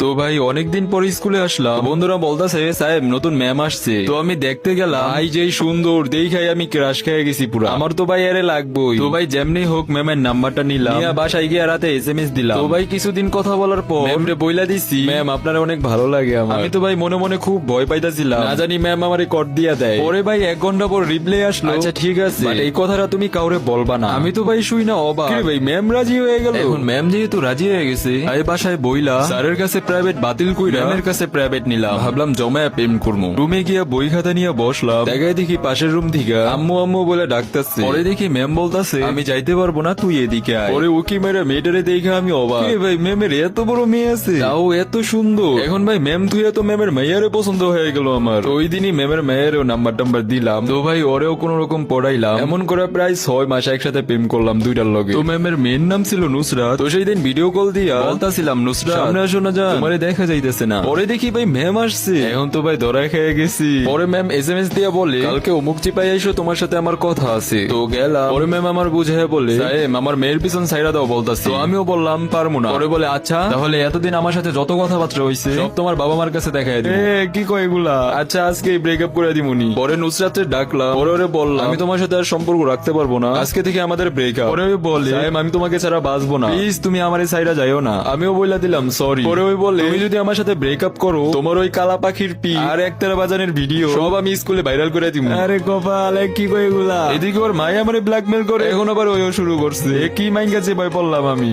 তো ভাই অনেকদিন পর স্কুলে আসলাম, বন্ধুরা বলতেছে সাহেব নতুন ম্যাম আসছে। তো আমি দেখতে গেলাম, ভাই যেই সুন্দর দেখাই আমি ক্রাশ খেয়ে গেছি পুরা। আমার তো ভাই আরে লাগবোই। তো ভাই যেমনি হোক ম্যামের নাম্বারটা নিলাম, নিয়ে বাসায় গিয়ে রাতে SMS দিলাম। তো ভাই কিছুদিন কথা বলার পর ম্যাম রে বইলা দিছি, ম্যাম আপনারা অনেক ভালো লাগে আমার। আমি তো ভাই মনে মনে খুব ভয় পাইতাছিলাম, না জানি ম্যাম আমারে কট দিয়া দেয়। পরে ভাই 1 ঘন্টা পর রিপ্লাই আসলো, আচ্ছা ঠিক আছে বাট এই কথাটা তুমি কাউরে বলবা না। আমি তো ভাই শুই না অবাক, কি রে ভাই ম্যাম রাজি হয়ে গেল। এখন ম্যাম যেহেতু রাজি হয়ে গেছে, এই বাসায় বইলা স্যারের কাছে প্রাইভেট বাতিল কইরা ম্যামের কাছে প্রাইভেট নিলাম। ভাবলাম জমায়া প্রেম করবো। রুমে গিয়া বই খাতা নিয়ে বসলাম, দেখায় দেখি পাশের রুম থেকে আম্মু আম্মু বলে ডাকতেছে। পরে দেখি ম্যাম বলতাছে আমি যাইতে পারবো না, তুই এদিকে আয়। পরে উকি মেরে মেয়েটারে দেখে আমি অবাক, কি রে ভাই ম্যামের এত বড় মেয়ে আছে, তাও এত সুন্দর। এখন ভাই ম্যাম তুই এত ম্যামের মেয়েরে পছন্দ হয়ে গেল আমার। তো ওই দিনই ম্যামের মেয়েরও নাম্বার টাম্বার দিলাম। তো ভাই ওরেও কোন রকম পড়াইলাম, এমন করে প্রায় 6 মাস একসাথে প্রেম করলাম দুইটার লগে। তো ম্যামের মেয়ের নাম ছিল নুসরাত। তো সেই দিন ভিডিও কল দিয়া বলতাছিলাম নুসরাত সামনে আসো না, যা তোমারে দেখা যাইতেছে না। পরে দেখি ভাই ম্যাম আসছে, এখন তো ভাই ধরা খেয়ে গেছি। পরে ম্যাম SMS দিয়া বলে কালকে অমুক চিপাই এসো, তোমার সাথে আমার কথা আছে। তো গেলাম, পরে ম্যাম আমার বুঝায় বলে সাহেব আমার মেয়ের পিছন সাইরা দাও বলতাছি। তো আমিও বললাম পারবো না। পরে বলে আচ্ছা তাহলে এতদিন আমার সাথে যত কথাবার্তা হইছে সব তোমার বাবা মার কাছে দেখাই দিই। কি কয় এগুলা? আচ্ছা আজকে ব্রেকআপ করে দিমুনি। পরে নুসরাতে ডাকলাম, পরে ওরে বললাম আমি তোমার সাথে আর সম্পর্ক রাখতে পারবো না, আজকে থেকে আমাদের ব্রেকআপ। পরে ওই বলে সাহেব আমি তোমাকে ছাড়া বাঁচবো না, প্লিজ তুমি আমার এই সাইডা যাইও না। আমিও বইলা দিলাম সরি। পরে ওই বলে তুমি যদি আমার সাথে ব্রেকআপ করো, তোমার ওই কালা পাখির পি আর একতারা বাজানের ভিডিও সব আমি স্কুলে ভাইরাল করে দিব। আরে কপাল কি কয় এগুলা? এদিকে ওর মাই আমারে ব্ল্যাকমেল করে, এখন আবার ওইও শুরু করছে। কি মাইন গেছে ভাই বললাম আমি।